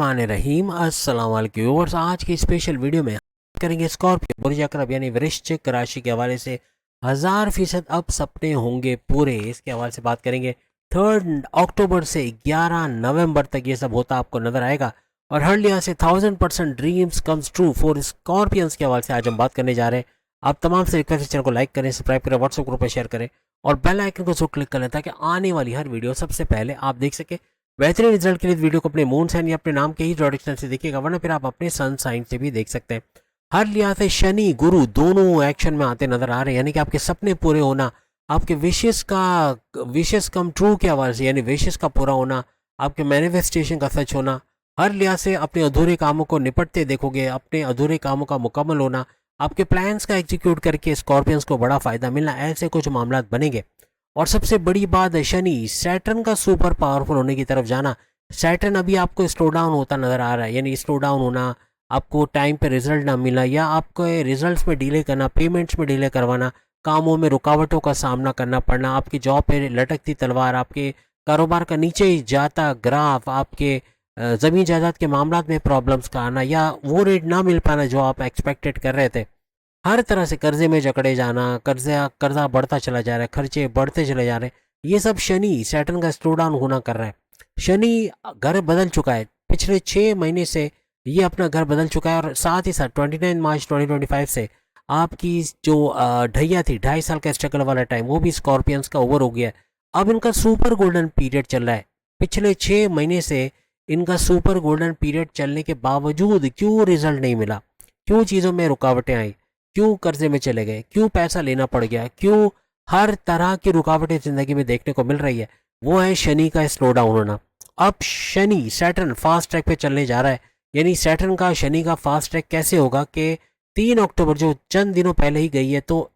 रहीम अस्सलाम वालेकुम व्यूअर्स। आज की स्पेशल वीडियो में करेंगे स्कॉर्पियो बुर्ज अकरब यानी वृश्चिक राशि के हवाले से 1000% अब सपने होंगे पूरे, इसके हवाले से बात करेंगे। 3 अक्टूबर से 11 नवंबर तक ये सब होता आपको नजर आएगा और हर लिहाज से 1000% dreams comes true for scorpions के हवाले से आज हम बात करने जा रहे हैं। आप तमाम से रिक्वेस्ट चैनल को लाइक करें, सब्सक्राइब करें, व्हाट्सएप ग्रुप पर शेयर करें और बेल आइकन को जरूर क्लिक करें ताकि आने वाली हर वीडियो सबसे पहले आप देख सके। बेहतरीन रिजल्ट के लिए वीडियो को अपने मून साइन या अपने नाम के ही प्रोडिक्शन से देखिएगा, वरना फिर आप अपने सन साइन से भी देख सकते हैं। हर लिहाज से शनि गुरु दोनों एक्शन में आते नजर आ रहे हैं, यानी कि आपके सपने पूरे होना, आपके विशेष कम ट्रू के हवाले से यानी विशेष का पूरा होना, आपके मैनिफेस्टेशन का सच होना, हर लिहाज से अपने अधूरे कामों को निपटते देखोगे, अपने अधूरे कामों का मुकम्मल होना, आपके प्लान्स का एग्जीक्यूट करके स्कॉर्पियंस को बड़ा फायदा मिलना, ऐसे कुछ मामला बनेंगे। और सबसे बड़ी बात है शनि सैटर्न का सुपर पावरफुल होने की तरफ जाना। सैटर्न अभी आपको स्लो डाउन होता नजर आ रहा है, यानी स्लो डाउन होना, आपको टाइम पे रिजल्ट ना मिला या आपको रिजल्ट्स में डिले करना, पेमेंट्स में डिले करवाना, कामों में रुकावटों का सामना करना पड़ना, आपकी जॉब पे लटकती तलवार, आपके कारोबार का नीचे ही जाता ग्राफ, आपके ज़मीन जायदाद के मामला में प्रॉब्लम्स का आना या वो रेट ना मिल पाना जो आप एक्सपेक्टेड कर रहे थे। हर तरह से कर्जे में जकड़े जाना, कर्जा बढ़ता चला जा रहा है, खर्चे बढ़ते चले जा रहे हैं, ये सब शनि सैटर्न का स्लो डाउन होना कर रहा है। शनि घर बदल चुका है, पिछले 6 महीने से ये अपना घर बदल चुका है और साथ ही साथ 29 मार्च 2025 से आपकी जो ढैया थी 2.5 साल का स्ट्रगल वाला टाइम, वो भी स्कॉर्पियंस का ओवर हो गया है। अब इनका सुपर गोल्डन पीरियड चल रहा है। पिछले 6 महीने से इनका सुपर गोल्डन पीरियड चलने के बावजूद क्यों रिजल्ट नहीं मिला, क्यों चीज़ों में रुकावटें आई, क्यों कर्जे में चले गए, क्यों पैसा लेना पड़ गया, क्यों हर तरह की रुकावटें जिंदगी में देखने को मिल रही है, वो है शनि का स्लो डाउन होना। अब शनि सैटर्न फास्ट ट्रैक पे चलने जा रहा है, यानी सैटर्न का शनि का फास्ट ट्रैक कैसे होगा कि 3 अक्टूबर जो चंद दिनों पहले ही गई है, तो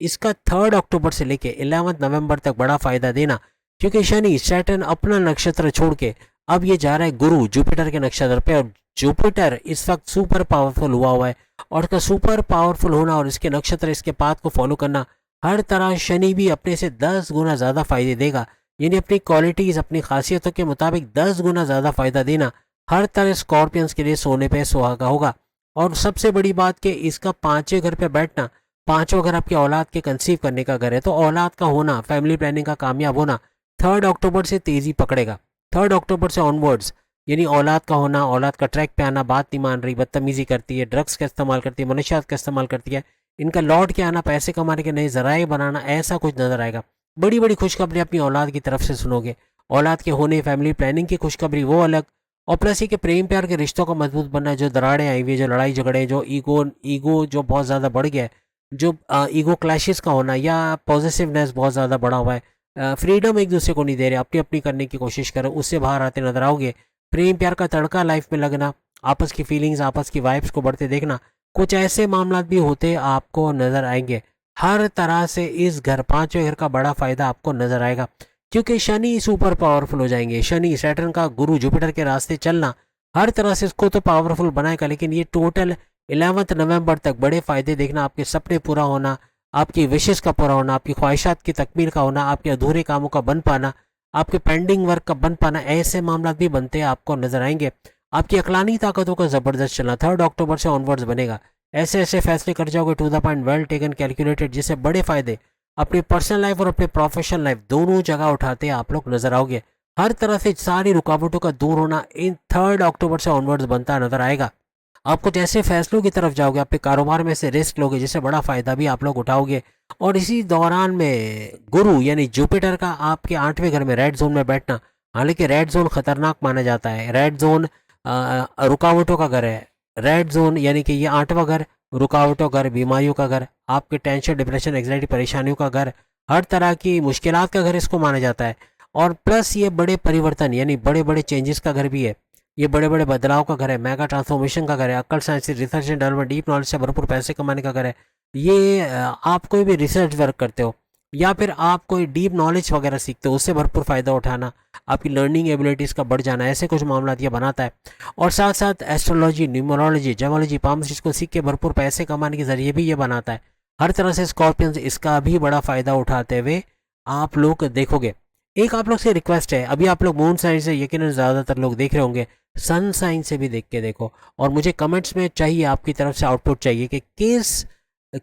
इसका 3 अक्टूबर से लेके 11 नवंबर तक बड़ा फायदा देना, क्योंकि शनि सैटर्न अपना नक्षत्र छोड़ के अब ये जा रहा है गुरु जुपिटर के नक्षत्र पे और जुपिटर इस वक्त सुपर पावरफुल हुआ है और इसका सुपर पावरफुल होना और इसके नक्षत्र इसके पाथ को फॉलो करना, हर तरह शनि भी अपने से 10 गुना ज़्यादा फायदे देगा, यानी अपनी क्वालिटीज़ अपनी खासियतों के मुताबिक 10 गुना ज़्यादा फायदा देना हर तरह स्कॉर्पियंस के लिए सोने पे सुहागा होगा। और सबसे बड़ी बात कि इसका 5वें घर पे बैठना, 5वां घर आपकी औलाद के कंसीव करने का घर है, तो औलाद का होना, फैमिली प्लानिंग का कामयाब होना 3 अक्टूबर से तेज़ी पकड़ेगा। 3 अक्टूबर से ऑनवर्ड्स यानी औलाद का होना, औलाद का ट्रैक पे आना, बात नहीं मान रही, बदतमीजी करती है, ड्रग्स का इस्तेमाल करती है, मनशियात का इस्तेमाल करती है, इनका लौट के आना, पैसे कमाने के नए जराए बनाना, ऐसा कुछ नजर आएगा। बड़ी बड़ी खुशखबरी अपनी औलाद की तरफ से सुनोगे, औलाद के होने, फैमिली प्लानिंग की खुशखबरी वो अलग, और प्लस ये कि प्रेम प्यार के रिश्तों का मजबूत बनना, जो दरारें आई हुई, जो लड़ाई झगड़े, जो ईगो जो बहुत ज़्यादा बढ़ गया है, जो ईगो क्लैशेस का होना या पॉजिटिवनेस बहुत ज़्यादा बढ़ा हुआ है, फ्रीडम एक दूसरे को नहीं दे रहे, अपनी अपनी करने की कोशिश करो, उससे बाहर आते नजर आओगे। प्रेम प्यार का तड़का लाइफ में लगना, आपस की फीलिंग्स, आपस की वाइब्स को बढ़ते देखना, कुछ ऐसे मामला भी होते आपको नजर आएंगे। हर तरह से इस घर 5वें घर का बड़ा फायदा आपको नजर आएगा, क्योंकि शनि सुपर पावरफुल हो जाएंगे। शनि सैटर्न का गुरु जुपिटर के रास्ते चलना हर तरह से इसको तो पावरफुल बनाएगा, लेकिन ये टोटल 11 नवंबर तक बड़े फायदे देखना, आपके सपने पूरा होना, आपकी विशेष का पूरा होना, आपकी ख्वाहिशात की तकमील का होना, आपके अधूरे कामों का बन पाना, आपके पेंडिंग वर्क का बन पाना, ऐसे मामला भी बनते आपको नजर आएंगे। आपकी अकलानी ताकतों का जबरदस्त चलना 3 अक्टूबर से ऑनवर्ड्स बनेगा। ऐसे ऐसे फैसले कर जाओगे to the point, well taken, calculated, जिससे बड़े फायदे अपनी पर्सनल लाइफ और अपने प्रोफेशनल लाइफ दोनों जगह उठाते आप लोग नजर आओगे। हर तरह से सारी रुकावटों का दूर होना इन 3 अक्टूबर से ऑनवर्ड्स बनता नजर आएगा। आप कुछ ऐसे फैसलों की तरफ जाओगे, अपने कारोबार में से रिस्क लोगे, जिससे बड़ा फायदा भी आप लोग उठाओगे। और इसी दौरान में गुरु यानी जुपिटर का आपके 8वें घर में रेड जोन में बैठना, हालांकि रेड जोन खतरनाक माना जाता है, रेड जोन रुकावटों का घर है। रेड जोन यानी कि ये 8वां घर रुकावटों का घर, बीमारियों का घर, आपके टेंशन, डिप्रेशन, एंग्जाइटी, परेशानियों का घर, हर तरह की मुश्किलात का घर इसको माना जाता है। और प्लस ये बड़े परिवर्तन यानी बड़े बड़े चेंजेस का घर भी है, ये बड़े बड़े बदलाव का घर है, मेगा ट्रांसफॉर्मेशन का घर है, अक्ल, science, research and development, deep knowledge से भरपूर पैसे कमाने का घर है। ये आप कोई भी रिसर्च वर्क करते हो या फिर आप कोई डीप नॉलेज वगैरह सीखते हो, उससे भरपूर फ़ायदा उठाना, आपकी लर्निंग एबिलिटीज़ का बढ़ जाना, ऐसे कुछ मामला ये बनाता है। और साथ साथ एस्ट्रोलॉजी, न्यूमरोलॉजी, जेमोलॉजी, पाम्स को सीख के भरपूर पैसे कमाने के जरिए भी ये बनाता है। हर तरह से स्कॉर्पियंस इसका भी बड़ा फ़ायदा उठाते हुए आप लोग देखोगे। एक आप लोग से रिक्वेस्ट है, अभी आप लोग मून साइड से यकीनन ज़्यादातर लोग देख रहे होंगे, सन साइन से भी देख के देखो। और मुझे कमेंट्स में चाहिए, आपकी तरफ से आउटपुट चाहिए कि किस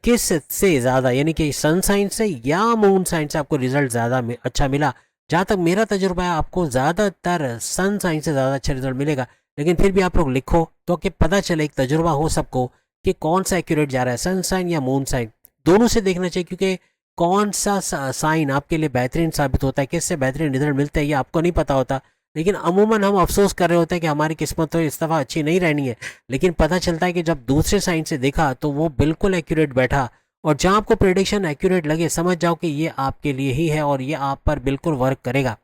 किस से ज़्यादा, यानी कि सन साइन से या मून साइन से आपको रिजल्ट ज़्यादा अच्छा मिला। जहाँ तक मेरा तजुर्बा है, आपको ज़्यादातर सन साइन से ज़्यादा अच्छा रिजल्ट मिलेगा। लेकिन फिर भी आप लोग लिखो तो कि पता चले, एक तजुर्बा हो सबको कि कौन सा एक्यूरेट जा रहा है, सन साइन या मून साइन। दोनों से देखना चाहिए, क्योंकि कौन सा साइन आपके लिए बेहतरीन साबित होता है, किससे बेहतरीन रिजल्ट मिलता है, ये आपको नहीं पता होता। लेकिन अमूमन हम अफसोस कर रहे होते हैं कि हमारी किस्मत तो इस दफ़ा अच्छी नहीं रहनी है। लेकिन पता चलता है कि जब दूसरे साइन से देखा तो वो बिल्कुल एक्यूरेट बैठा। और जहाँ आपको प्रेडिक्शन एक्यूरेट लगे, समझ जाओ कि ये आपके लिए ही है और ये आप पर बिल्कुल वर्क करेगा,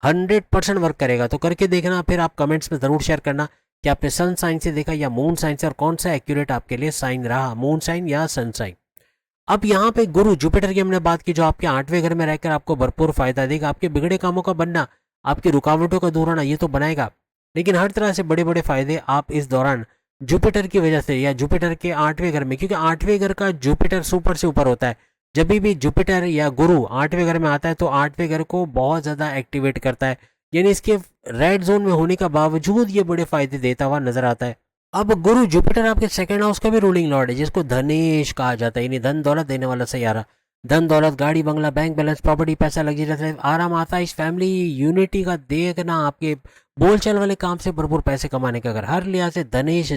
100% वर्क करेगा। तो करके देखना, फिर आप कमेंट्स में ज़रूर शेयर करना कि आपने सन साइन से देखा या मून साइन से, और कौन सा एक्यूरेट आपके लिए साइन रहा, मून साइन या सन साइन। अब यहाँ पे गुरु जुपिटर की हमने बात की, जो आपके 8वें घर में रहकर आपको भरपूर फायदा देगा। आपके बिगड़े कामों का बनना, आपकी रुकावटों का दूर होना, ये तो बनाएगा। लेकिन हर तरह से बड़े बड़े फायदे आप इस दौरान जुपिटर की वजह से, या जुपिटर के 8वें घर में, क्योंकि 8वें घर का जुपिटर सुपर से ऊपर होता है। जब भी जुपिटर या गुरु 8वें घर में आता है तो 8वें घर को बहुत ज़्यादा एक्टिवेट करता है। यानी इसके रेड जोन में होने का बावजूद ये बड़े फायदे देता हुआ नजर आता है। अब गुरु जुपिटर आपके सेकंड हाउस का भी रूलिंग लॉर्ड है, जिसको धनेश कहा जाता है, यानी धन दौलत देने वाला सैयारा। धन दौलत, गाड़ी बंगला, बैंक बैलेंस, प्रॉपर्टी, पैसा, लग्जरियस लाइफ, आराम, आता इस फैमिली यूनिटी का देखना, आपके बोलचाल वाले काम से भरपूर पैसे कमाने का घर। हर लिहाज से धनेश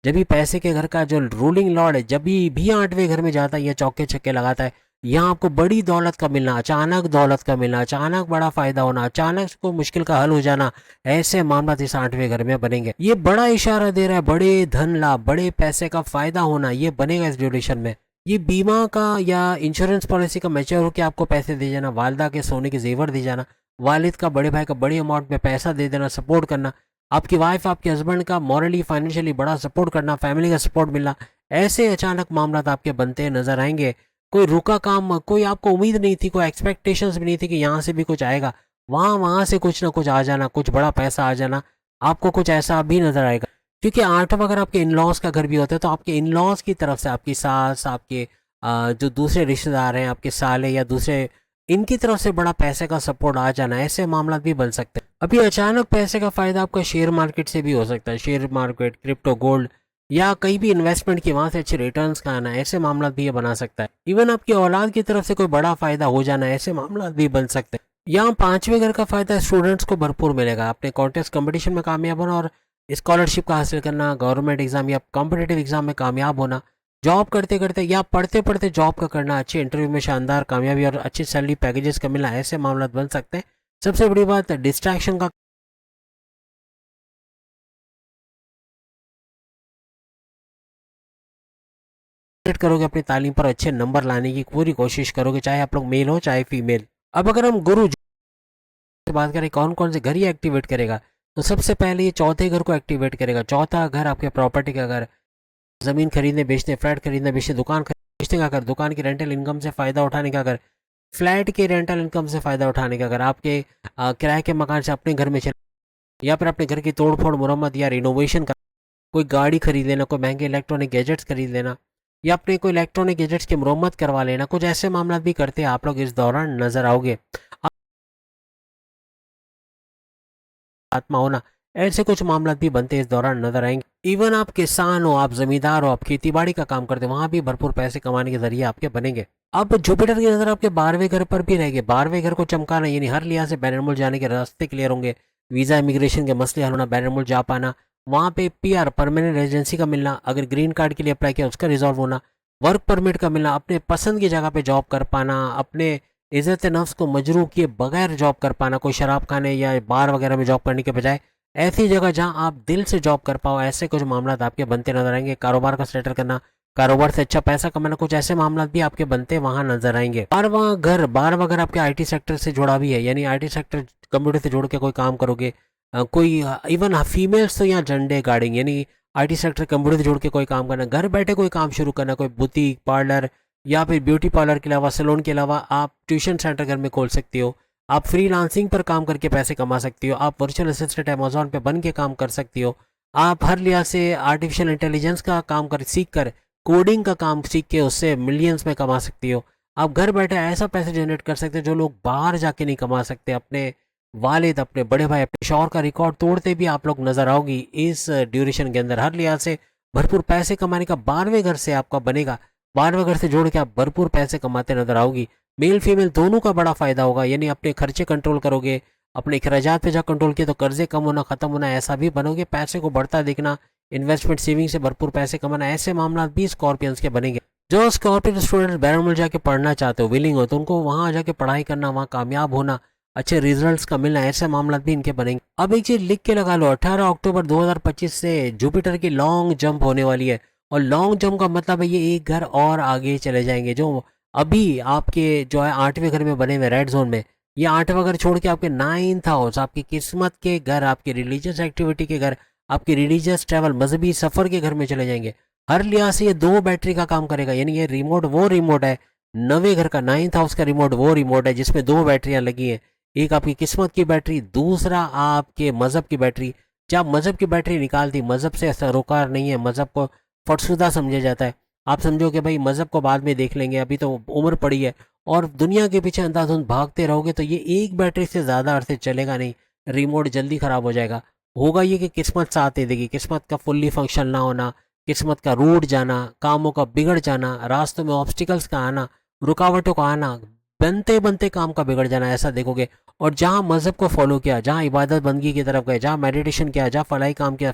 जब भी पैसे के घर का जो रूलिंग लॉर्ड है, जब भी 8वें घर में जाता है या चौके छक्के लगाता है, यहाँ आपको बड़ी दौलत का मिलना, अचानक दौलत का मिलना, अचानक बड़ा फायदा होना, अचानक कोई मुश्किल का हल हो जाना, ऐसे मामला इस 8वें घर में बनेंगे। ये बड़ा इशारा दे रहा है, बड़े धन लाभ, बड़े पैसे का फायदा होना, ये बनेगा इस ड्यूरेशन में। ये बीमा का या इंश्योरेंस पॉलिसी का मैच्योर होकर आपको पैसे दे जाना, वालदा के सोने के जेवर दे जाना, वालिद का बड़े भाई का बड़ी अमाउंट में पैसा दे देना, सपोर्ट करना, आपकी वाइफ आपके हस्बैंड का मॉरली फाइनेंशियली बड़ा सपोर्ट करना, फैमिली का सपोर्ट मिलना, ऐसे अचानक मामला आपके बनते नजर आएंगे। कोई रुका काम, कोई आपको उम्मीद नहीं थी, कोई एक्सपेक्टेशंस भी नहीं थी कि यहाँ से भी कुछ आएगा, वहाँ से कुछ ना कुछ आ जाना, कुछ बड़ा पैसा आ जाना, आपको कुछ ऐसा भी नजर आएगा। क्योंकि 8वां अगर आपके इन लॉज का घर भी होता है तो आपके इन लॉज की तरफ से, आपकी सास, आपके जो दूसरे रिश्तेदार हैं, आपके साले या दूसरे, इनकी तरफ से बड़ा पैसे का सपोर्ट आ जाना, ऐसे मामला भी बन सकते हैं। अभी अचानक पैसे का फायदा आपका शेयर मार्केट से भी हो सकता है, शेयर मार्केट, क्रिप्टो, गोल्ड, या कहीं भी इन्वेस्टमेंट की, वहां से अच्छे रिटर्न्स का आना, ऐसे मामला भी ये बना सकता है। इवन आपकी औलाद की तरफ से कोई बड़ा फायदा हो जाना, ऐसे मामला भी बन सकते हैं। यहाँ 5वें घर का फायदा स्टूडेंट्स को भरपूर मिलेगा। अपने कॉन्टेस्ट कंपटीशन में कामयाब होना और स्कॉलरशिप का हासिल करना, गवर्नमेंट एग्जाम या कॉम्पिटेटिव एग्जाम में कामयाब होना, जॉब करते करते या पढ़ते पढ़ते जॉब का करना, अच्छे इंटरव्यू में शानदार कामयाबी और अच्छी सैलरी पैकेजेस का मिलना, ऐसे मामला बन सकते हैं। सबसे बड़ी बात, डिस्ट्रैक्शन का करोगे, अपनी तालीम पर अच्छे नंबर लाने की पूरी कोशिश करोगे, चाहे आप लोग मेल हो चाहे फीमेल। अब अगर हम गुरु से बात करें कौन कौन से घर ही एक्टिवेट करेगा, तो सबसे पहले ये चौथे घर को एक्टिवेट करेगा। चौथा घर आपके प्रॉपर्टी का घर, जमीन खरीदने बेचने, फ्लैट खरीदने बेचने, दुकान बेचने का घर, दुकान की रेंटल इनकम से फायदा उठाने का घर, फ्लैट के रेंटल इनकम से फायदा उठाने का घर, आपके किराए के मकान से अपने घर में चले, या फिर अपने घर की तोड़फोड़, मुरम्मत या रिनोवेशन का, कोई गाड़ी खरीद लेना, कोई महंगे इलेक्ट्रॉनिक गैजेट्स खरीद लेना, या अपने कोई इलेक्ट्रॉनिक गैजेट्स की मुरम्मत करवा लेना, कुछ ऐसे मामला भी करते हैं आप लोग इस दौरान नजर आओगे। आत्मा होना, ऐसे कुछ मामला भी बनते इस दौरान नजर आएंगे। इवन आप किसान हो, आप जमींदार हो, आप खेती बाड़ी का काम करते हो, वहां भी भरपूर पैसे कमाने के जरिए आपके बनेंगे। अब जुपिटर की नजर आपके 12वें घर पर भी रहेगी। 12वें घर को चमकाना, यानी हर लिहाज से बैरन मुल्क जाने के रास्ते क्लियर होंगे, वीजा इमिग्रेशन के मसले हल होना, बैरन मुल्क जा पाना, वहाँ पे पीआर, परमानेंट रेजिडेंसी का मिलना, अगर ग्रीन कार्ड के लिए अप्लाई किया उसका रिजॉल्व होना, वर्क परमिट का मिलना, अपने पसंद की जगह पे जॉब कर पाना, अपने इज्जत नफ्स को मजरू किए बगैर जॉब कर पाना, कोई शराब खाने या बार वगैरह में जॉब करने के बजाय ऐसी जगह जहां आप दिल से जॉब कर पाओ, ऐसे कुछ मामला आपके बनते नजर आएंगे। कारोबार का सेटल करना, कारोबार से अच्छा पैसा कमाना, कुछ ऐसे मामला भी आपके बनते वहां नजर आएंगे। 12वां घर आपके आईटी सेक्टर से जुड़ा भी है, यानी आईटी सेक्टर कंप्यूटर से जोड़ के कोई काम करोगे। कोई इवन फीमेल्स तो यहाँ झंडे गाड़ेंगे, यानी आईटी सेक्टर कंप्यूटर से जोड़ के कोई काम करना, घर बैठे कोई काम शुरू करना, कोई बुटीक, पार्लर या फिर ब्यूटी पार्लर के अलावा, सैलून के अलावा आप ट्यूशन सेंटर घर में खोल सकती हो, आप फ्रीलांसिंग पर काम करके पैसे कमा सकती हो, आप वर्चुअल असिस्टेंट अमेजोन पे बन के काम कर सकती हो, आप हर लिहाज से आर्टिफिशियल इंटेलिजेंस का काम कर सीख कर, कोडिंग का काम सीख के उससे मिलियंस में कमा सकती हो। आप घर बैठे ऐसा पैसे जनरेट कर सकते हो जो लोग बाहर जाके नहीं कमा सकते। अपने वालिद, अपने बड़े भाई, अपने शौहर का रिकॉर्ड तोड़ते भी आप लोग नजर आओगी इस ड्यूरेशन के अंदर। हर लिहाज से भरपूर पैसे कमाने का 12वें घर से आपका बनेगा। 12वें घर से जोड़ के आप भरपूर पैसे कमाते नजर आओगी। मेल फीमेल दोनों का बड़ा फायदा होगा, यानी अपने खर्चे कंट्रोल करोगे, अपने अखराजात पे जब कंट्रोल किए तो कर्जे कम होना, खत्म होना, ऐसा भी बनोगे। पैसे को बढ़ता देखना, इन्वेस्टमेंट सेविंग से भरपूर पैसे कमाना, ऐसे मामला भी स्कॉर्पियंस के बनेंगे। जो स्कॉर्पियन स्टूडेंट बैरमूल जाके पढ़ना चाहते हो, विलिंग हो, तो उनको वहां जाके पढ़ाई करना, वहां कामयाब होना, अच्छे रिजल्ट्स का मिलना, ऐसे मामला भी इनके बनेंगे। अब एक चीज लिख के लगा लो, 18 अक्टूबर 2025 से जुपिटर की लॉन्ग जंप होने वाली है। और लॉन्ग जंप का मतलब है ये एक घर और आगे चले जाएंगे। जो अभी आपके जो है 8वें घर में बने हुए रेड जोन में, ये 8वां घर छोड़ के आपके 9th हाउस, आपकी किस्मत के घर, आपकी रिलीजियस एक्टिविटी के घर, आपकी रिलीजियस ट्रैवल, मजहबी सफर के घर में चले जाएंगे। हर लिहाज से ये 2 बैटरी का काम करेगा, यानी ये रिमोट वो रिमोट है, 9वें घर का 9th हाउस का रिमोट वो रिमोट है जिसमें 2 बैटरियां लगी हैं। एक आपकी किस्मत की बैटरी, दूसरा आपके मजहब की बैटरी। जब मजहब की बैटरी निकाल दी, मजहब से सरोकार नहीं है, मजहब को फटसुदा समझा जाता है। आप समझो कि भाई मजहब को बाद में देख लेंगे, अभी तो उम्र पड़ी है, और दुनिया के पीछे अंधाधुंध भागते रहोगे तो ये एक बैटरी से ज़्यादा अरसे चलेगा नहीं, रिमोट जल्दी ख़राब हो जाएगा। होगा ये कि किस्मत साथ दे देगी, किस्मत का फुल्ली फंक्शन ना होना, किस्मत का रूट जाना, कामों का बिगड़ जाना, रास्तों में ऑब्स्टिकल्स का आना, रुकावटों का आना, बनते बनते काम का बिगड़ जाना, ऐसा देखोगे। और जहाँ मजहब को फॉलो किया, जहाँ इबादत बंदगी की तरफ गए, जहाँ मेडिटेशन किया, जहाँ फलाई काम किया,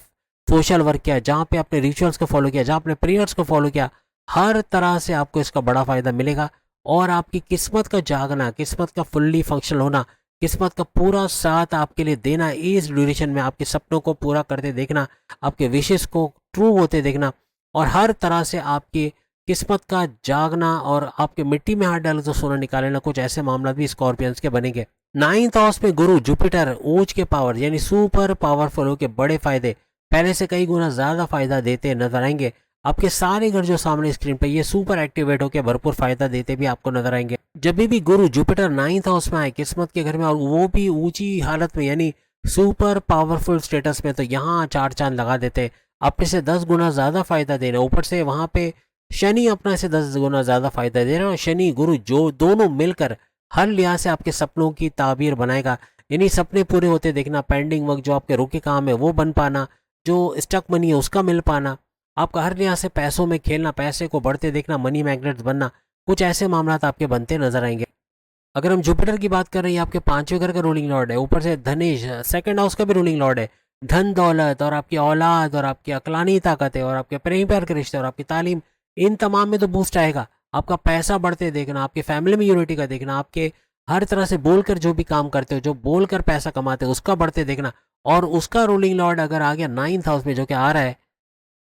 सोशल वर्क किया, जहाँ पे अपने रिचुअल्स को फॉलो किया, जहाँ अपने प्रेयर्स को फॉलो किया, हर तरह से आपको इसका बड़ा फायदा मिलेगा। और आपकी किस्मत का जागना, किस्मत का फुल्ली फंक्शनल होना, किस्मत का पूरा साथ आपके लिए देना, इस ड्यूरेशन में आपके सपनों को पूरा करते देखना, आपके विशेष को ट्रू होते देखना, और हर तरह से आपकी किस्मत का जागना, और आपके मिट्टी में हाथ डालो तो सोना निकाल लेना, कुछ ऐसे मामला भी स्कॉर्पियंस के बनेंगे। 9th हाउस में गुरु जुपिटर ऊंच के पावर, यानी सुपर पावरफुल हो के बड़े फायदे, पहले से कई गुना ज्यादा फायदा देते नजर आएंगे। आपके सारे घर जो सामने स्क्रीन पे ये सुपर एक्टिवेट होकर भरपूर फायदा देते भी आपको नजर आएंगे। जब भी गुरु जुपिटर 9th हाउस में आए किस्मत के घर में, और वो भी ऊंची हालत में, यानी सुपर पावरफुल स्टेटस में, तो यहाँ 4 चांद लगा देते, अपने से 10 गुना ज्यादा फायदा दे रहे हैं। ऊपर से वहां पे शनि अपने से 10 गुना ज्यादा फायदा दे रहे हैं, और शनि गुरु जो दोनों मिलकर हर लिहाज से आपके सपनों की ताबीर बनाएगा। यानी सपने पूरे होते देखना, पेंडिंग वर्क जो आपके रुके काम है वो बन पाना, जो स्टक मनी है उसका मिल पाना, आपका हर लिहाज से पैसों में खेलना, पैसे को बढ़ते देखना, मनी मैग्नेट्स बनना, कुछ ऐसे मामला आपके बनते नजर आएंगे। अगर हम जुपिटर की बात कर रहे हैं, आपके 5वें घर का रूलिंग लॉर्ड है, ऊपर से धनेश 2nd हाउस का भी रूलिंग लॉर्ड है। धन दौलत और आपकी औलाद और आपकी अकलानी ताकत है और आपके प्रेम प्यार के रिश्ते और आपकी तालीम, इन तमाम में तो बूस्ट आएगा। आपका पैसा बढ़ते देखना, आपकी फैमिली में यूनिटी का देखना, आपके हर तरह से बोलकर जो भी काम करते हो, जो बोलकर पैसा कमाते हो, उसका बढ़ते देखना। और उसका रूलिंग लॉर्ड अगर आ गया 9th हाउस में, जो कि आ रहा है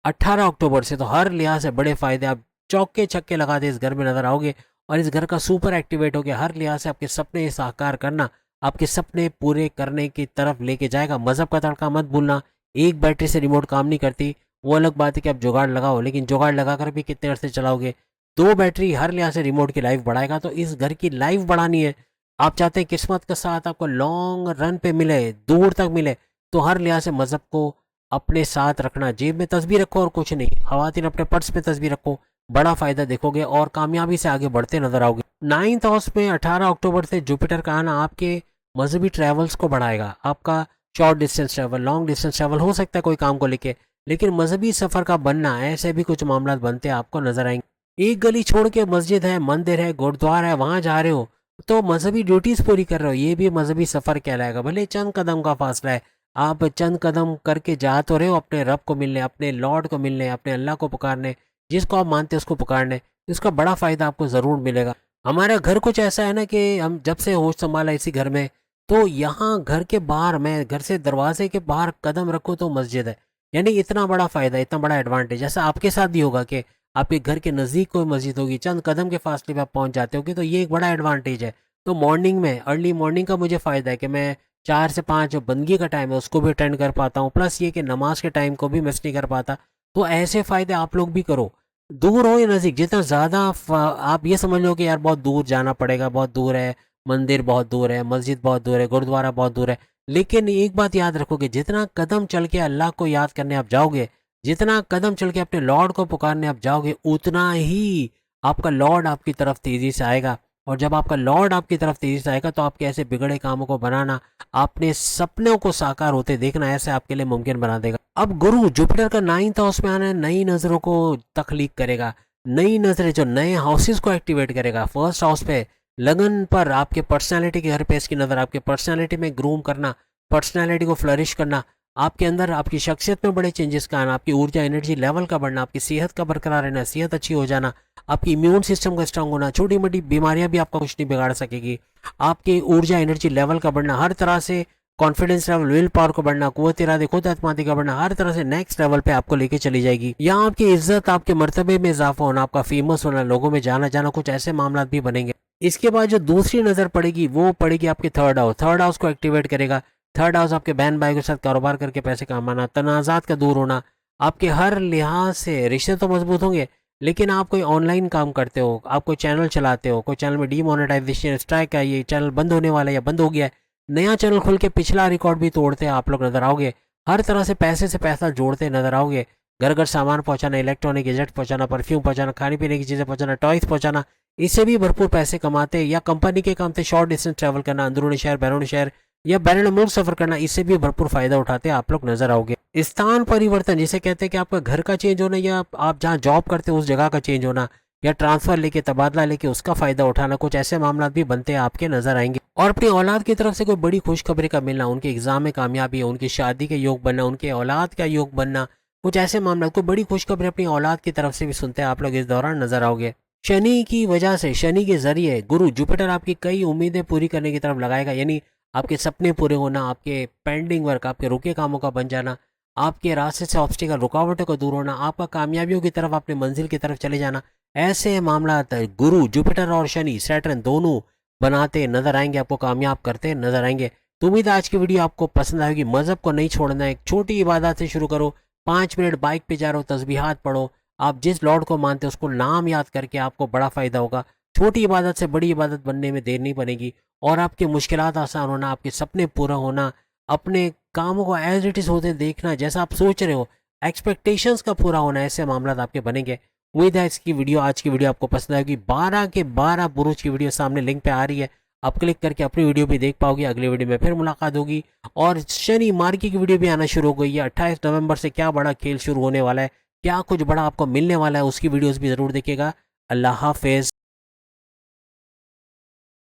18 अक्टूबर से, तो हर लिहाज से बड़े फायदे, आप चौके छक्के लगाते इस घर में नजर आओगे। और इस घर का सुपर एक्टिवेट हो गया, हर लिहाज से आपके सपने साकार करना, आपके सपने पूरे करने की तरफ लेके जाएगा। मजहब का तड़का मत भूलना, एक बैटरी से रिमोट काम नहीं करती, वो अलग बात है कि आप जुगाड़ लगाओ, लेकिन जुगाड़ लगाकर भी कितने अरसे चलाओगे। 2 बैटरी हर लिहाज से रिमोट की लाइफ बढ़ाएगा। तो इस घर की लाइफ बढ़ानी है, आप चाहते हैं किस्मत का साथ आपको लॉन्ग रन पे मिले, दूर तक मिले, तो हर लिहाज से मजहब को अपने साथ रखना। जेब में तस्बीर रखो और कुछ नहीं, खवातीन अपने पर्स पे तस्बीर रखो, बड़ा फायदा देखोगे और कामयाबी से आगे बढ़ते नजर आओगे। 9th हाउस में 18 अक्टूबर से जुपिटर का आना आपके मजहबी ट्रैवल्स को बढ़ाएगा। आपका short distance travel, long distance travel हो सकता है कोई काम को लेके, लेकिन मजहबी सफर का बनना, ऐसे भी कुछ मामला बनते आपको नजर आएंगे। एक गली छोड़ के मस्जिद है, मंदिर है, गुरुद्वारा है, वहां जा रहे हो तो मजहबी ड्यूटीज पूरी कर रहे हो, ये भी मजहबी सफर कहलाएगा। भले चंद कदम का फासला है, आप चंद कदम करके जा तो रहे हो अपने रब को मिलने, अपने लॉर्ड को मिलने, अपने अल्लाह को पुकारने, जिसको आप मानते हैं उसको पुकारने। इसका बड़ा फायदा आपको जरूर मिलेगा। हमारा घर कुछ ऐसा है ना कि हम जब से होश संभाला इसी घर में, तो यहाँ घर के बाहर, मैं घर से दरवाजे के बाहर कदम रखूँ तो मस्जिद है। यानी इतना बड़ा फायदा, इतना बड़ा एडवांटेज। जैसा आपके साथ भी होगा कि आपके घर के नज़दीक कोई मस्जिद होगी, चंद कदम के फासले पे आप पहुंच जाते होगे, तो ये एक बड़ा एडवांटेज है। तो मॉर्निंग में, अर्ली मॉर्निंग का मुझे फ़ायदा है कि मैं 4 से 5 जो बंदगी का टाइम है उसको भी अटेंड कर पाता हूँ, प्लस ये कि नमाज के टाइम को भी मिस नहीं कर पाता। तो ऐसे फ़ायदे आप लोग भी करो, दूर हो या नज़दीक, जितना ज़्यादा आप ये समझ लो कि यार बहुत दूर जाना पड़ेगा, बहुत दूर है, मंदिर बहुत दूर है, मस्जिद बहुत दूर है, गुरुद्वारा बहुत दूर है, लेकिन एक बात याद रखोगे, जितना कदम चल के अल्लाह को याद करने आप जाओगे, जितना कदम चल के अपने लॉर्ड को पुकारने आप जाओगे, उतना ही आपका लॉर्ड आपकी तरफ तेज़ी से आएगा। और जब आपका लॉर्ड आपकी तरफ तेजी से आएगा तो आपके ऐसे बिगड़े कामों को बनाना, अपने सपनों को साकार होते देखना ऐसे आपके लिए मुमकिन बना देगा। अब गुरु जुपिटर का 9th हाउस में आना नई नजरों को तख्लीक करेगा, नई नजरें जो नए हाउसेस को एक्टिवेट करेगा। फर्स्ट हाउस पे लगन पर आपके पर्सनालिटी के हर पे इसकी नजर, आपके पर्सनालिटी में ग्रूम करना, पर्सनालिटी को फ्लरिश करना, आपके अंदर आपकी शख्सियत में बड़े चेंजेस का आना, आपकी ऊर्जा एनर्जी लेवल का बढ़ना, आपकी सेहत का बरकरार रहना, सेहत अच्छी हो जाना, आपकी इम्यून सिस्टम का स्ट्रांग होना, छोटी मोटी बीमारियां भी आपका कुछ नहीं बिगाड़ सकेगी, आपकी ऊर्जा एनर्जी लेवल का बढ़ना, हर तरह से कॉन्फिडेंस लेवल, विल पावर को बढ़ना, कुव्वत इरादे खुद एतमादी का बढ़ना, हर तरह से नेक्स्ट लेवल पे आपको लेके चली जाएगी। यहाँ आपकी इज्जत, आपके मर्तबे में इजाफा होना, आपका फेमस होना, लोगों में जाना जाना, कुछ ऐसे मामला भी बनेंगे। इसके बाद जो दूसरी नजर पड़ेगी वो पड़ेगी आपके थर्ड हाउस। थर्ड हाउस को एक्टिवेट करेगा। थर्ड हाउस आपके बहन भाई के साथ कारोबार करके पैसे कमाना, तनाजात का दूर होना, आपके हर लिहाज से रिश्ते तो मजबूत होंगे। लेकिन आप कोई ऑनलाइन काम करते हो, आप कोई चैनल चलाते हो, कोई चैनल में डीमोनेटाइजेशन स्ट्राइक है, ये चैनल बंद होने वाला है या बंद हो गया है, नया चैनल खुल के पिछला रिकॉर्ड भी तोड़ते आप लोग नजर आओगे। हर तरह से पैसा जोड़ते नजर आओगे। घर घर सामान पहुंचाना, इलेक्ट्रॉनिक गैजेट पहुंचाना, परफ्यूम पहुंचाना, खाने पीने की चीजें पहुंचाना, टॉयज पहुंचाना, इससे भी भरपूर पैसे कमाते। या कंपनी के काम से शॉर्ट डिस्टेंस ट्रैवल करना, अंदरूनी शहर, बैरूनी शहर या बैरून मुल्क सफर करना, इससे भी भरपूर फायदा उठाते आप लोग नजर आओगे। स्थान परिवर्तन जिसे कहते हैं कि आपका घर का चेंज होना या आप जहाँ जॉब करते हो उस जगह का चेंज होना, या ट्रांसफर लेके तबादला लेके उसका फायदा उठाना, कुछ ऐसे मामला भी बनते हैं आपके नजर आएंगे। और अपनी औलाद की तरफ से कोई बड़ी खुशखबरी का मिलना, उनके एग्जाम में कामयाबी, उनकी शादी के योग बनना, उनके औलाद का योग बनना, कुछ ऐसे मामला, कोई बड़ी खुशखबरी अपनी औलाद की तरफ से भी सुनते हैं आप लोग इस दौरान नजर आओगे। शनि की वजह से, शनि के जरिए गुरु जुपिटर आपकी कई उम्मीदें पूरी करने की तरफ लगाएगा। यानी आपके सपने पूरे होना, आपके पेंडिंग वर्क, आपके रुके कामों का बन जाना, आपके रास्ते से ऑब्स्टिकल रुकावटों का दूर होना, आपका कामयाबियों की तरफ, अपनी मंजिल की तरफ चले जाना, ऐसे मामला गुरु जुपिटर और शनि सैटर्न दोनों बनाते नजर आएंगे, आपको कामयाब करते नजर आएंगे। तो उम्मीद है आज की वीडियो आपको पसंद आएगी। मजहब को नहीं छोड़ना है, एक छोटी इबादत से शुरू करो। 5 मिनट बाइक पे जा रहे हो, तस्बीहात पढ़ो, आप जिस लॉर्ड को मानते हो उसको नाम याद करके आपको बड़ा फायदा होगा। छोटी इबादत से बड़ी इबादत बनने में देर नहीं बनेगी और आपकी मुश्किलात आसान होना, आपके सपने पूरा होना, अपने कामों को एज इट इज होते देखना, जैसा आप सोच रहे हो, एक्सपेक्टेशंस का पूरा होना, ऐसे मामला आपके बनेंगे। उम्मीद है इसकी वीडियो, आज की वीडियो आपको पसंद आएगी। 12 के 12 बुरुज की वीडियो सामने लिंक पे आ रही है, आप क्लिक करके अपनी वीडियो भी देख पाओगे। अगली वीडियो में फिर मुलाकात होगी। और शनि मार्की की वीडियो भी आना शुरू हो गई है। 28 नवंबर से क्या बड़ा खेल शुरू होने वाला है, क्या कुछ बड़ा आपको मिलने वाला है, उसकी वीडियोस भी जरूर देखिएगा। अल्लाह हाफिज।